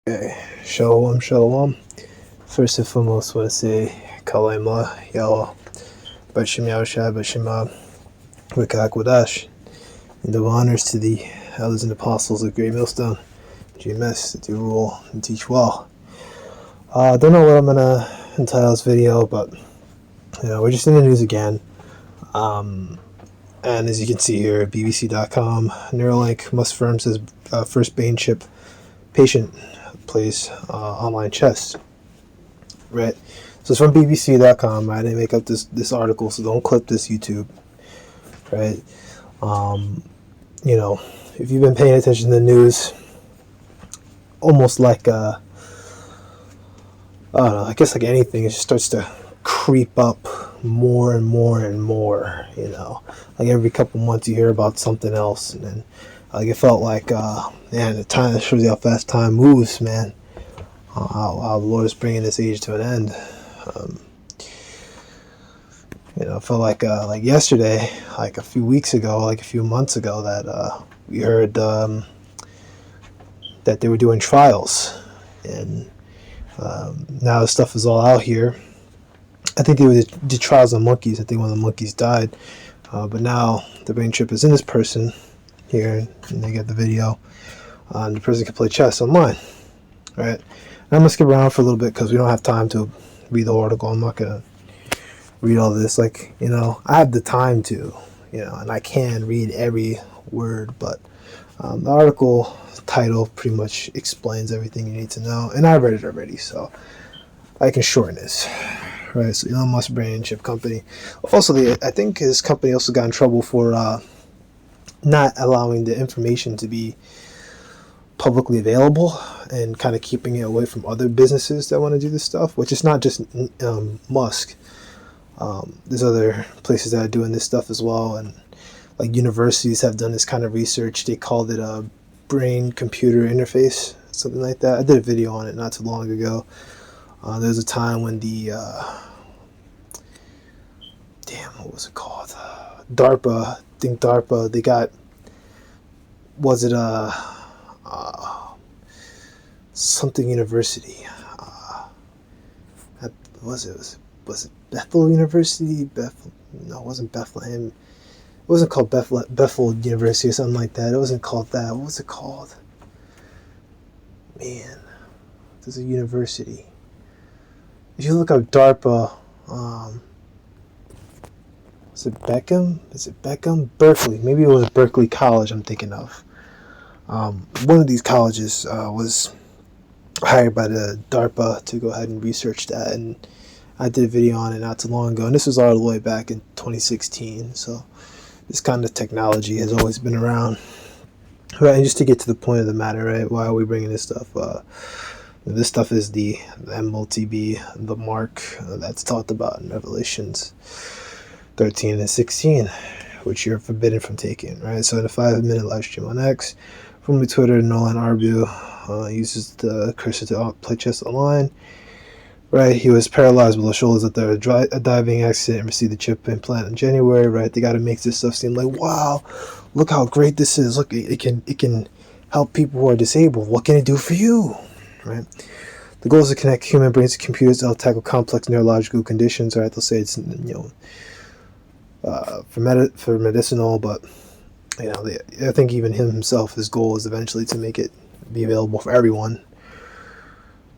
Okay, shalom, shalom. First and foremost, I want to say Kalema, Yahweh, Bashim Yahushua, Bashim Wikakwadash, and the honors to the elders and apostles of Great Millstone, GMS, that do rule and teach well. I don't know what I'm going to entitle this video, but we're just in the news again. And as you can see here, BBC.com, Neuralink, Musk firm says first brain chip patient plays online chess. Right, so it's from BBC.com. I didn't make up this article, so don't clip this YouTube. Right, if you've been paying attention to the news, almost like I don't know, I guess like anything, it just starts to creep up more and more and more. Like every couple months you hear about something else, and then like it felt like the time, that shows you how fast time moves, man. How the Lord is bringing this age to an end. It felt like yesterday, like a few weeks ago, like a few months ago, that we heard that they were doing trials, and now the stuff is all out here. I think they did trials on monkeys. I think one of the monkeys died, but now the brain chip is in this person here, and they get the video. The person can play chess online, right? And I'm gonna skip around for a little bit because we don't have time to read the article. I'm not gonna read all this. I have the time to, and I can read every word, but the article title pretty much explains everything you need to know, and I read it already, so I can shorten this. Right, so Elon Musk brain chip company. Also, I think his company also got in trouble for not allowing the information to be publicly available and kind of keeping it away from other businesses that want to do this stuff, which is not just Musk. There's other places that are doing this stuff as well, and like universities have done this kind of research. They called it a brain-computer interface, something like that. I did a video on it not too long ago. There was a time when the what was it called? DARPA. I think DARPA. They got, was it something university? Was it Bethel University? No, it wasn't Bethlehem. It wasn't called Bethel University or something like that. It wasn't called that. What was it called? Man, there's a university. If you look up DARPA, is it Beckham? Berkeley. Maybe it was Berkeley College I'm thinking of. One of these colleges was hired by the DARPA to go ahead and research that, and I did a video on it not too long ago, and this was all the way back in 2016, so this kind of technology has always been around. Right, and just to get to the point of the matter, right, why are we bringing this stuff up? This stuff is the MLTB, the mark that's talked about in Revelations 13 and 16, which you're forbidden from taking, right? So in a 5-minute live stream on X, from Twitter, Nolan Arbu uses the cursor to play chess online, right? He was paralyzed below shoulders after a diving accident and received the chip implant in January, right? They got to make this stuff seem like, wow, look how great this is. Look, it can help people who are disabled. What can it do for you? Right. The goal is to connect human brains to computers to help tackle complex neurological conditions. Right. They'll say it's for medicinal, but I think even himself, his goal is eventually to make it be available for everyone.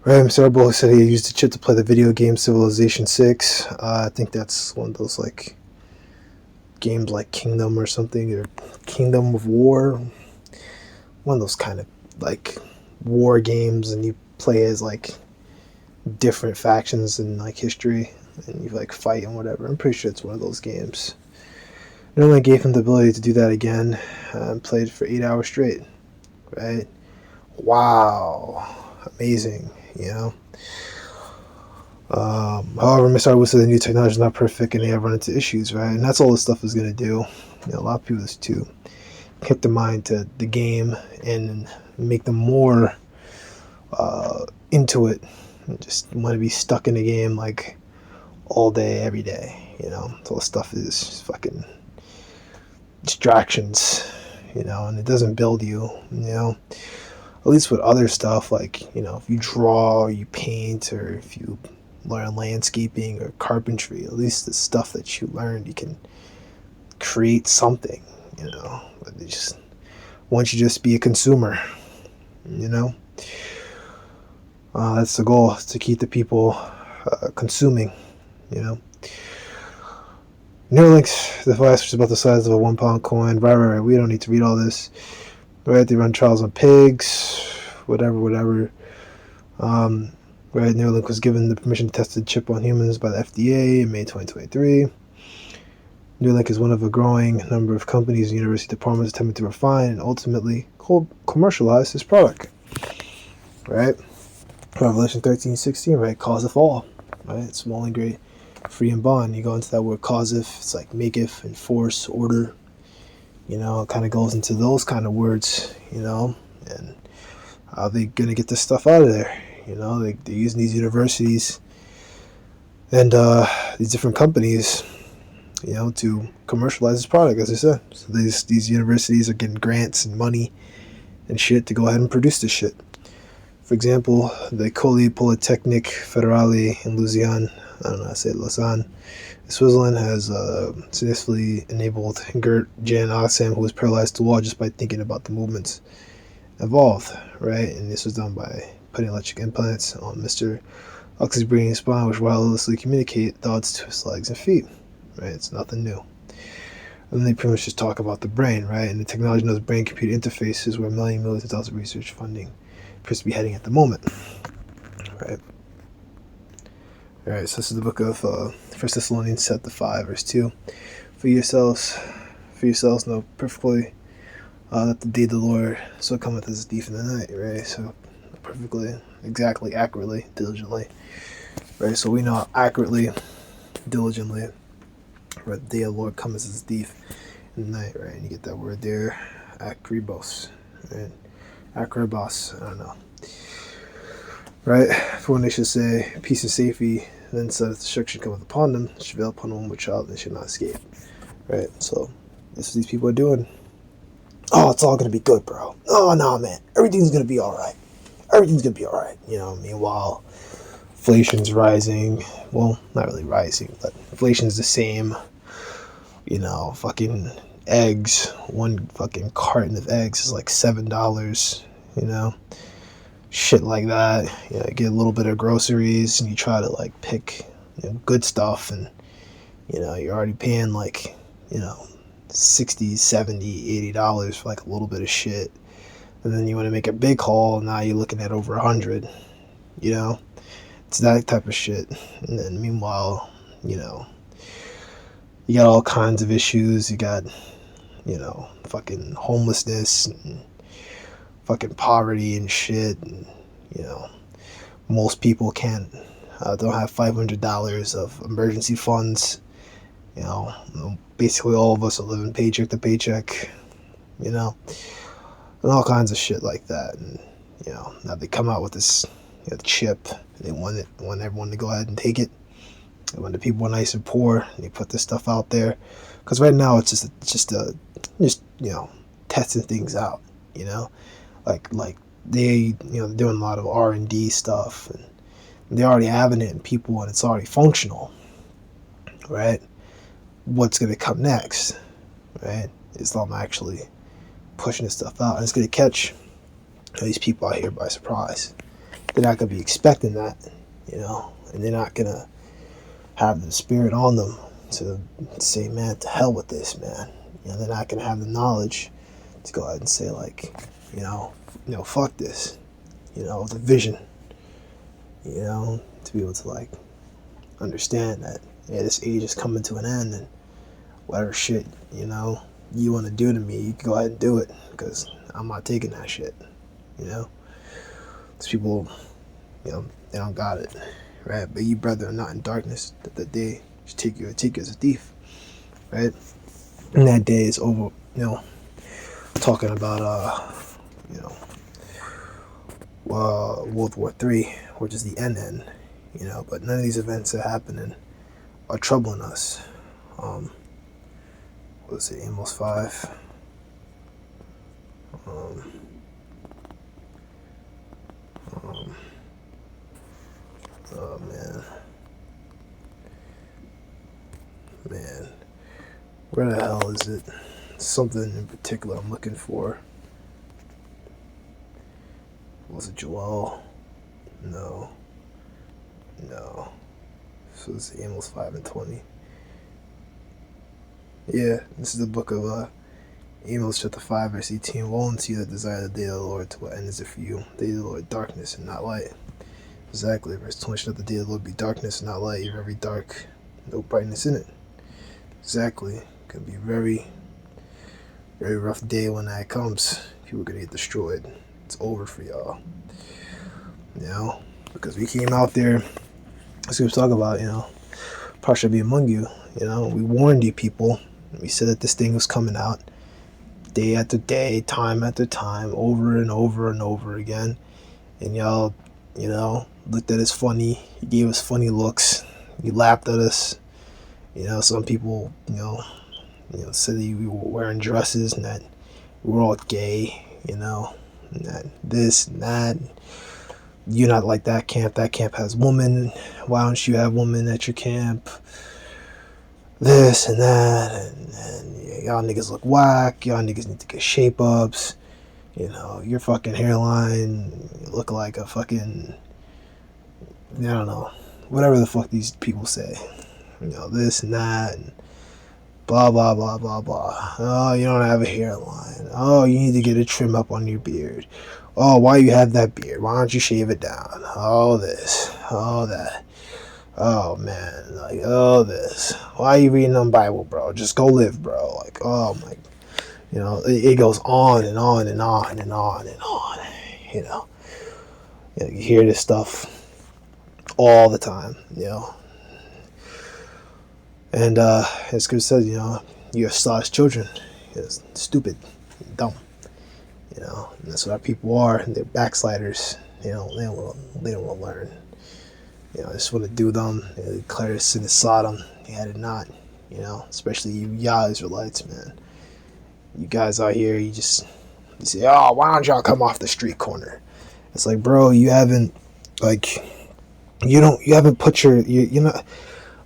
Right. Mr. Arbo said he used the chip to play the video game Civilization 6. I think that's one of those like games like Kingdom or something, or Kingdom of War. One of those kind of like war games, and you play as like different factions in like history, and you like fight and whatever. I'm pretty sure it's one of those games. It only gave him the ability to do that again, and played for 8 hours straight. Right? Wow, amazing. However, Mr. Arwood said the new technology is not perfect, and they have run into issues, right? And that's all this stuff is going to do. A lot of people is to keep their mind to the game and make them more into it, and just want to be stuck in the game like all day, every day. So all stuff is fucking distractions, and it doesn't build you. at least with other stuff, like, if you draw or you paint or if you learn landscaping or carpentry, at least the stuff that you learned, you can create something, but they just want you to just be a consumer, that's the goal, is to keep the people consuming, Neuralink's device, which is about the size of a 1 pound coin. Right. We don't need to read all this. Right. They run trials on pigs, whatever. Right. Neuralink was given the permission to test the chip on humans by the FDA in May 2023. Neuralink is one of a growing number of companies and university departments attempting to refine and ultimately commercialize this product. Right. Revelation 13:16. Right. Cause of all. Right. Small and great, free and bond. You go into that word causeth, it's like maketh, enforce, order. It kind of goes into those kind of words, and how they gonna get this stuff out of there. They're using these universities and these different companies, to commercialize this product, as I said. So these universities are getting grants and money and shit to go ahead and produce this shit. For example, the École Polytechnique Fédérale in Lausanne, I don't know how to say it, Lausanne, Switzerland, has successfully enabled Gert Jan Oxfam, who was paralyzed to walk just by thinking about the movements involved, right? And this was done by putting electric implants on Mr. Ox's brain and spine, which wirelessly communicate thoughts to his legs and feet, right? It's nothing new. And then they pretty much just talk about the brain, right? And the technology knows brain-computer interfaces where millions of dollars of research funding appears to be heading at the moment, right? All right, so this is the book of 1 Thessalonians chapter 5, verse 2. For yourselves know perfectly that the day of the Lord so cometh as a thief in the night, right? So perfectly, exactly, accurately, diligently, right? So we know accurately, diligently, right? The day of the Lord cometh as a thief in the night, right? And you get that word there, akribos, right? Akribos, I don't know. Right? For when they should say peace and safety, then said destruction cometh upon them, should veil upon them with child, and they should not escape. Right? So that's what these people are doing. Oh, it's all gonna be good, bro. Oh no, man. Everything's gonna be alright. Everything's gonna be alright. Meanwhile, inflation's rising. Well, not really rising, but inflation's the same. Fucking eggs. One fucking carton of eggs is like $7. Shit like that. You get a little bit of groceries and you try to like pick good stuff, and you're already paying like $60, $70, $80 for like a little bit of shit, and then you want to make a big haul, now you're looking at over $100. It's that type of shit. And then meanwhile, you got all kinds of issues. You got fucking homelessness and fucking poverty and shit, and most people don't have $500 of emergency funds. Basically all of us are living paycheck to paycheck, and all kinds of shit like that. And now they come out with this chip, and they want everyone to go ahead and take it. And when the people are nice and poor, they put this stuff out there, because right now it's just testing things out. Like they're doing a lot of R&D stuff, and they're already having it in people, and it's already functional, right? What's going to come next, right? Islam actually pushing this stuff out, and it's going to catch these people out here by surprise. They're not going to be expecting that, and they're not going to have the spirit on them to say, man, to hell with this, man. They're not going to have the knowledge to go ahead and say, like, fuck this, the vision, to be able to like understand that, this age is coming to an end, and whatever shit, you want to do to me, you can go ahead and do it, because I'm not taking that shit, These people, they don't got it, right? But you, brother, are not in darkness, that the day should take you as a thief, right? And that day is over, talking about, World War III, which is the end, but none of these events that are happening are troubling us. Let's see, Amos 5. Oh man, where the hell is it? Something in particular I'm looking for. Was it Joel? No. So it's Amos 5:20. Yeah, this is the book of Amos chapter 5 verse 18. Woe unto you that desire the day of the Lord, to what end is it for you? The day of the Lord, darkness and not light. Exactly. Verse 20, let the day of the Lord be darkness and not light. You're very dark, no brightness in it. Exactly. Could be very, very rough day when that comes. People are gonna get destroyed. It's over for y'all. Because we came out there, as we were talking about, Parsha be among you. We warned you people. We said that this thing was coming out day after day, time after time, over and over and over again. And y'all, looked at us funny. You gave us funny looks. You laughed at us. Some people, said that we were wearing dresses and that we were all gay, and that this and that. You're not like that camp. That camp has women. Why don't you have women at your camp? This and that. And y'all niggas look whack. Y'all niggas need to get shape ups. Your fucking hairline look like a fucking, I don't know, whatever the fuck these people say. This and that. And blah, blah, blah, blah, blah. Oh, you don't have a hairline. Oh, you need to get a trim up on your beard. Oh, why you have that beard? Why don't you shave it down? Oh, this. Oh, that. Oh, man. Like, oh, this. Why are you reading the Bible, bro? Just go live, bro. Like, oh, my. It goes on and on and on and on and on. You hear this stuff all the time, And as Chris says, you're Sod's children. It's stupid, dumb. And that's what our people are. They're backsliders. They don't want to learn. They just want to do them. They declare sin as Sodom. They had it not. Especially you Yah Israelites, man. You guys out here, you say, oh, why don't y'all come off the street corner? It's like, bro, you haven't, you haven't put you're not,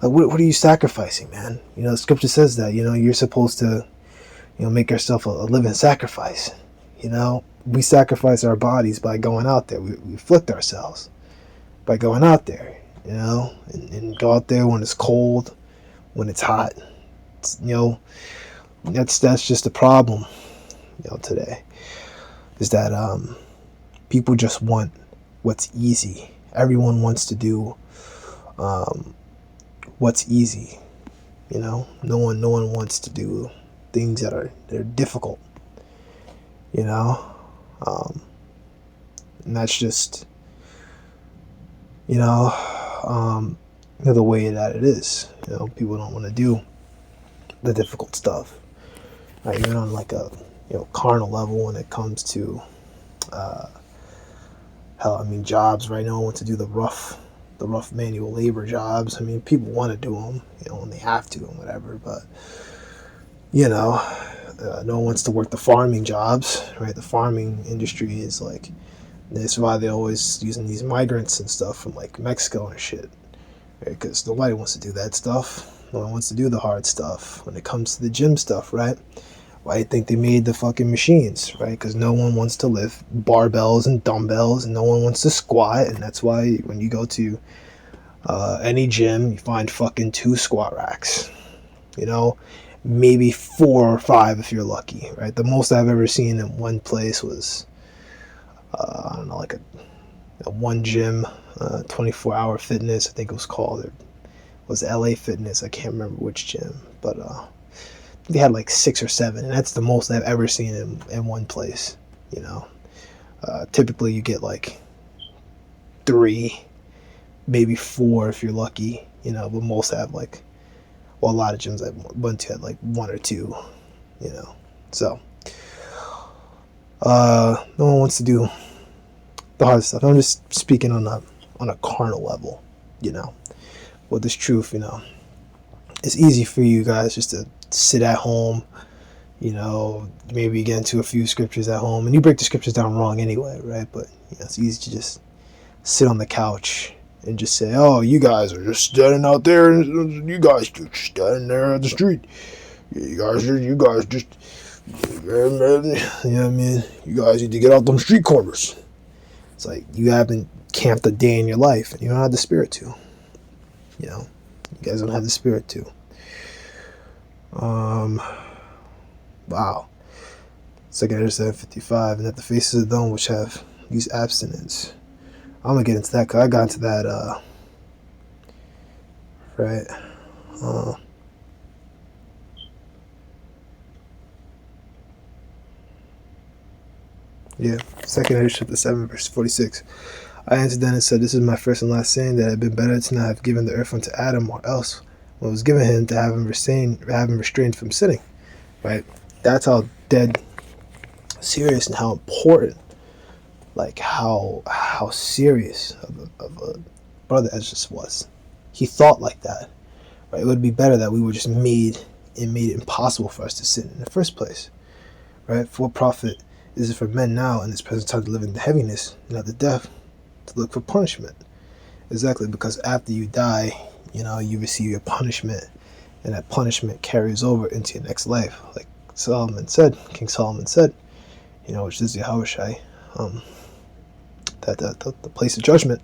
what are you sacrificing, man? The scripture says that, you're supposed to, make yourself a living sacrifice. We sacrifice our bodies by going out there. We afflict ourselves by going out there, and go out there when it's cold, when it's hot. That's just the problem, today, is that people just want what's easy. Everyone wants to do what's easy. No one wants to do things that are difficult. And that's just the way that it is. People don't want to do the difficult stuff. Even on like a carnal level, when it comes to jobs, right? No one wants to do the rough manual labor jobs. People want to do them, and they have to and whatever, but no one wants to work the farming jobs, right? The farming industry is like, that's why they're always using these migrants and stuff from like Mexico and shit, right? Because nobody wants to do that stuff. No one wants to do the hard stuff when it comes to the gym stuff, right? Why do you think they made the fucking machines, right? Because no one wants to lift barbells and dumbbells, and no one wants to squat, and that's why when you go to any gym, you find fucking 2 squat racks, maybe 4 or 5 if you're lucky, right? The most I've ever seen in one place was, I don't know, like a one gym, 24-hour fitness, I think it was called. It was LA Fitness, I can't remember which gym, but they had like 6 or 7, and that's the most I've ever seen in one place. Typically you get like 3, maybe 4 if you're lucky, but most have like, well, a lot of gyms I went to had like 1 or 2, so no one wants to do the hard stuff. I'm just speaking on a carnal level, with this truth. It's easy for you guys just to sit at home, maybe get into a few scriptures at home, and you break the scriptures down wrong anyway, right? But it's easy to just sit on the couch and just say, oh, you guys are just standing out there, and you guys just standing there at the street. You guys just, you know what I mean? You guys need to get out them street corners. It's like you haven't camped a day in your life, and you don't have the spirit to. You know, you guys don't have the spirit to. Wow. 2 Ezra 7:55, and that the faces of them which have used abstinence. I'm gonna get into that because I got into that. Right. Yeah. 2 Ezra chapter 7 verse 46. I answered then and said, this is my first and last saying, that it had been better to not have given the earth unto Adam, or else when it was given him to have him restrained from sinning. Right. That's how dead serious and how important, like how serious of a brother Ezra was. He thought like that. Right. It would be better that we were just made it impossible for us to sin in the first place. Right. For what profit is it for men now in this present time to live in the heaviness, not the death, to look for punishment? Exactly, because after you die, you receive your punishment, and that punishment carries over into your next life. Like King Solomon said, which is Yahushai, that the place of judgment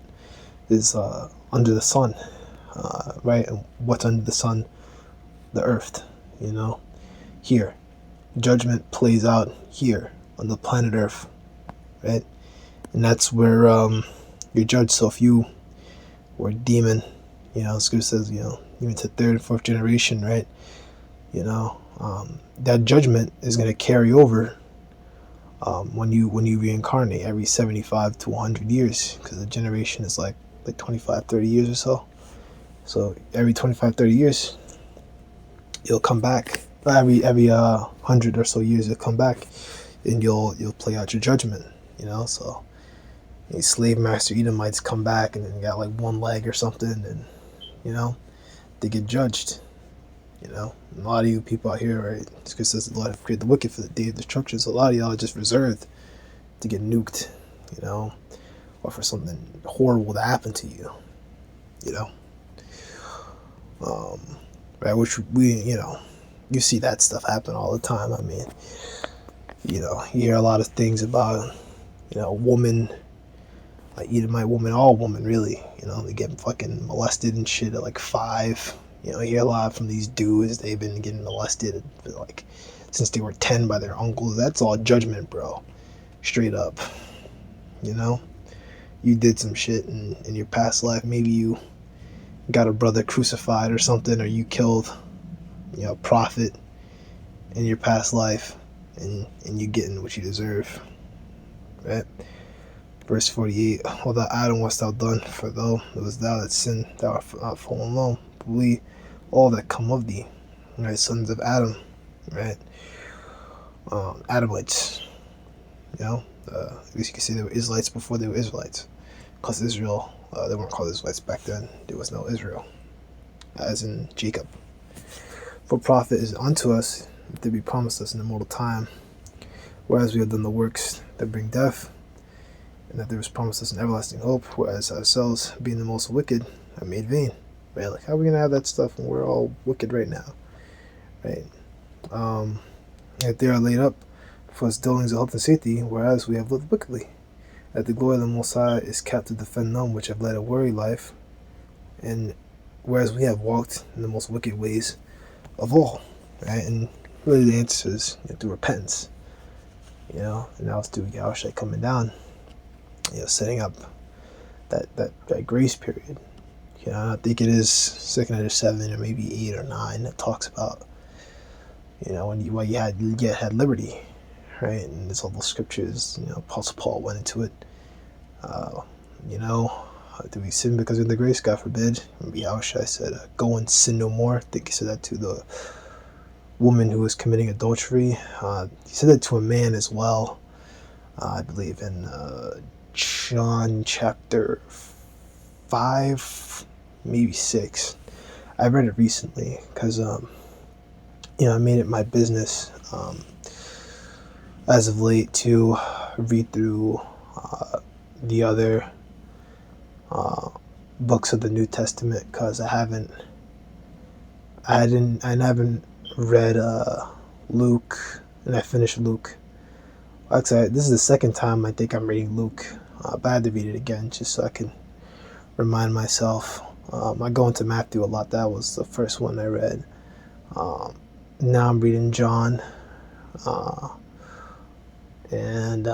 is under the sun, right? And what's under the sun? The earth, here. Judgment plays out here on the planet Earth, right? And that's where you're judged. So if you were a demon, Scripture says, even to third and fourth generation, right? That judgment is going to carry over when you reincarnate every 75 to 100 years, because the generation is like 25, 30 years or so. So every 25, 30 years, you'll come back. Every 100 or so years, you'll come back, and you'll play out your judgment. So these slave master Edomites come back and then got like one leg or something, and they get judged. A lot of you people out here, right? It's because the Lord have created the wicked for the day of destruction. So a lot of y'all are just reserved to get nuked, or for something horrible to happen to you, right? Which you see that stuff happen all the time. I mean, you hear a lot of things about, woman, like Edomite woman, all women really, they get fucking molested and shit at like 5. You hear a lot from these dudes, they've been getting molested like since they were 10 by their uncles. That's all judgment, bro. Straight up. You did some shit in your past life. Maybe you got a brother crucified or something, or you killed, a prophet in your past life, and you getting what you deserve, right? Verse 48, although Adam wast thou done, for though it was thou that sinned, thou art not fallen alone, but we all that come of thee, right? Sons of Adam, right? Adamites, I guess you could say they were Israelites before they were Israelites, because Israel, they weren't called Israelites back then. There was no Israel, as in Jacob. For profit is unto us to be promised us in immortal time, whereas we have done the works that bring death, and that there is promised us an everlasting hope, whereas ourselves, being the most wicked, are made vain. Right? Like, how are we gonna have that stuff when we're all wicked right now? Right? That they are laid up for us dealings of health and safety, whereas we have lived wickedly. That the glory of the Most High is kept to defend them which have led a worry life, and whereas we have walked in the most wicked ways of all. Right? And really the answer is through repentance. And now it's through Yahushua coming down, setting up that grace period. I think it is 2 Ezra 7 or maybe 8 or 9 that talks about, when you had liberty, right? And there's all those scriptures, Apostle Paul went into it. Do we sin because of the grace? God forbid. Maybe Yahushua said, go and sin no more. I think he said that to the woman who was committing adultery. He said that to a man as well, I believe in John chapter 5, maybe 6. I read it recently because I made it my business as of late to read through the other books of the New Testament, because I haven't read Luke, and I finished Luke. Actually, this is the second time I think I'm reading Luke, but I had to read it again just so I can remind myself. I go into Matthew a lot. That was the first one I read. Now I'm reading John, and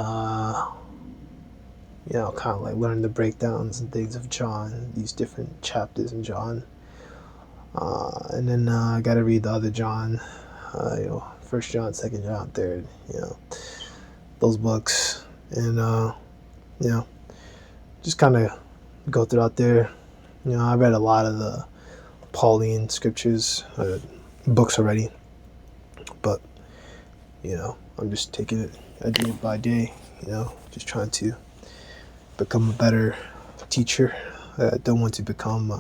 kind of like learn the breakdowns and things of John, these different chapters in John. And then I got to read the other John, First John, Second John, Third, those books, and just kind of go throughout there. I read a lot of the Pauline scriptures, books already, but I'm just taking it day by day. Just trying to become a better teacher. I don't want to become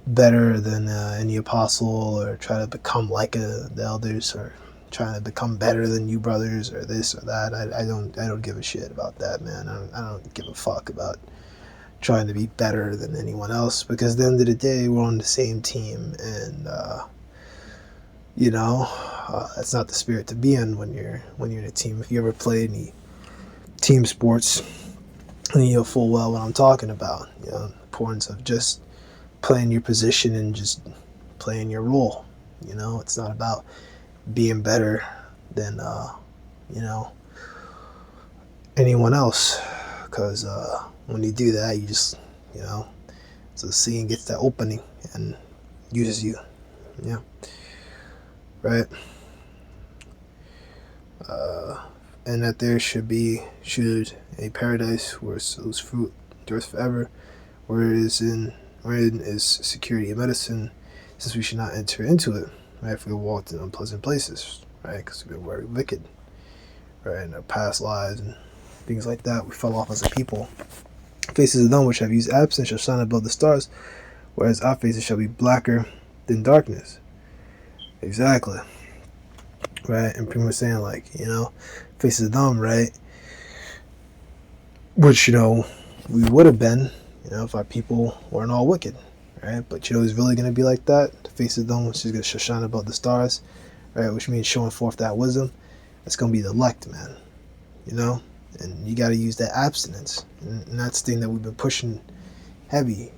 better than any apostle, or try to become like the elders, or trying to become better than you brothers, or this or that. I don't give a shit about that, man. I don't give a fuck about trying to be better than anyone else, because at the end of the day, we're on the same team, and that's not the spirit to be in when you're in a team. If you ever play any team sports, then you'll full well what I'm talking about. The importance of just playing your position and just playing your role. It's not about being better than anyone else, because when you do that, you just so Satan gets that opening and uses you. Right. And that there should a paradise whose fruit endureth forever, wherein is security and medicine, since we should not enter into it, right? If we walked in unpleasant places, right? Because we've been very wicked, right? In our past lives and things like that, we fell off as a people. Faces of them which have used absence shall shine above the stars, whereas our faces shall be blacker than darkness. Exactly. Right? And pretty much saying, like, faces of them, right? Which, we would have been, if our people weren't all wicked, right? But it's really going to be like that. The face of them, which is going to shine above the stars, right? Which means showing forth that wisdom. It's going to be the elect, man. And you got to use that abstinence, and that's the thing that we've been pushing heavy.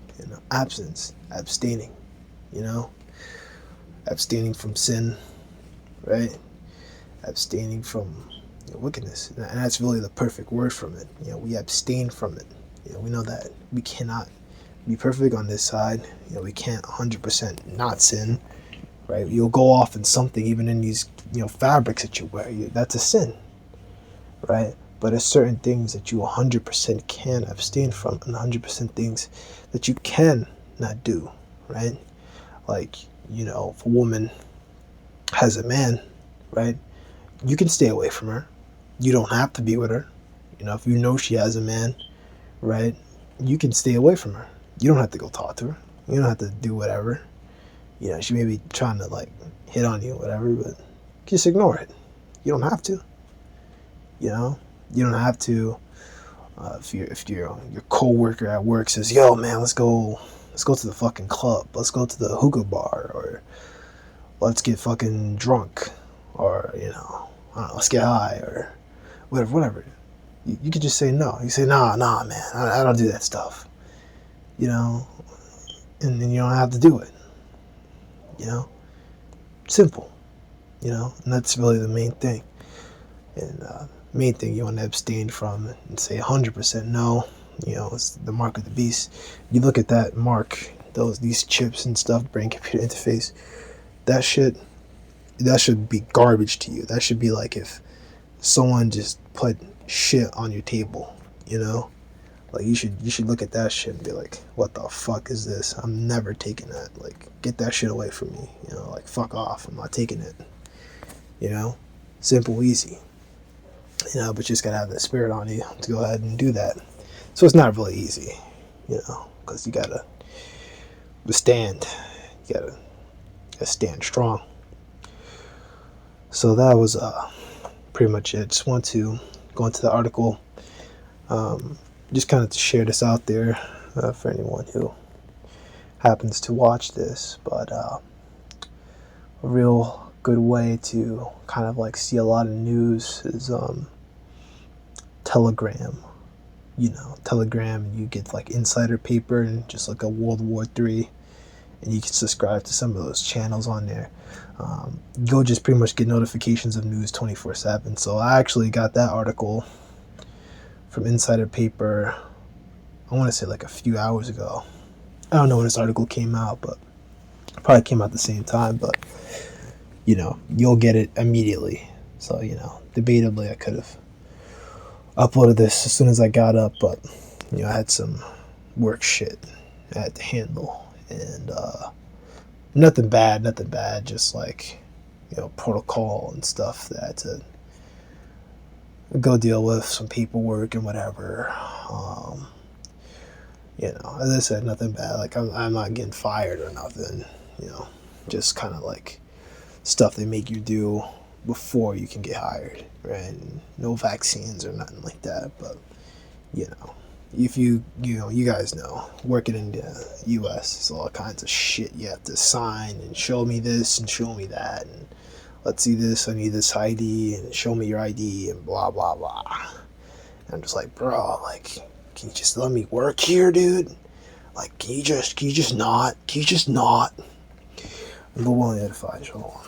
Abstinence, abstaining. Abstaining from sin, right? Abstaining from wickedness, and that's really the perfect word from it. We abstain from it. We know that we cannot be perfect on this side. We can't 100% not sin, right? You'll go off in something, even in these fabrics that you wear. That's a sin, right? But there's certain things that you 100% can abstain from, and 100% things that you can not do, right? Like, if a woman has a man, right, you can stay away from her. You don't have to be with her. If she has a man, right, you can stay away from her. You don't have to go talk to her. You don't have to do whatever. She may be trying to, like, hit on you or whatever, but just ignore it. You don't have to. You don't have to. If your coworker at work says, "Yo, man, let's go to the fucking club. Let's go to the hookah bar, or let's get fucking drunk, or I don't know, let's get high, or whatever." You could just say no. You say, nah, man, I don't do that stuff. And then you don't have to do it. Simple. And that's really the main thing. And main thing you want to abstain from and say 100% no. It's the mark of the beast. You look at that mark, these chips and stuff, brain computer interface. That should be garbage to you. That should be like if someone just put shit on your table. Like you should look at that shit and be like, what the fuck is this? I'm never taking that. Like, get that shit away from me. Like, fuck off. I'm not taking it. Simple, easy. But you just gotta have that spirit on you to go ahead and do that. So it's not really easy, because you gotta withstand. You gotta stand strong. So that was pretty much it. Just want to go into the article, just kind of to share this out there. for anyone who happens to watch this. But a real good way to kind of like see a lot of news is Telegram. Telegram, you get like insider paper and just like a World War III, and you can subscribe to some of those channels on there. You'll just pretty much get notifications of news 24/7. So I actually got that article from Insider Paper, I want to say like a few hours ago. I don't know when this article came out, but it probably came out at the same time. But you'll get it immediately. So debatably I could have uploaded this as soon as I got up, but I had some work shit I had to handle, and nothing bad, just like protocol and stuff that I had to go deal with, some paperwork and whatever. As I said, nothing bad. Like I'm not getting fired or nothing. Just kind of like stuff they make you do before you can get hired, right? And no vaccines or nothing like that. But if you guys know, working in the U.S., there's all kinds of shit you have to sign and show me this and show me that, and let's see this, I need this ID, and show me your ID, and blah blah blah. And I'm just like, bro, like, can you just let me work here, dude? Like, can you just not? I'm the one to find you. Hold on.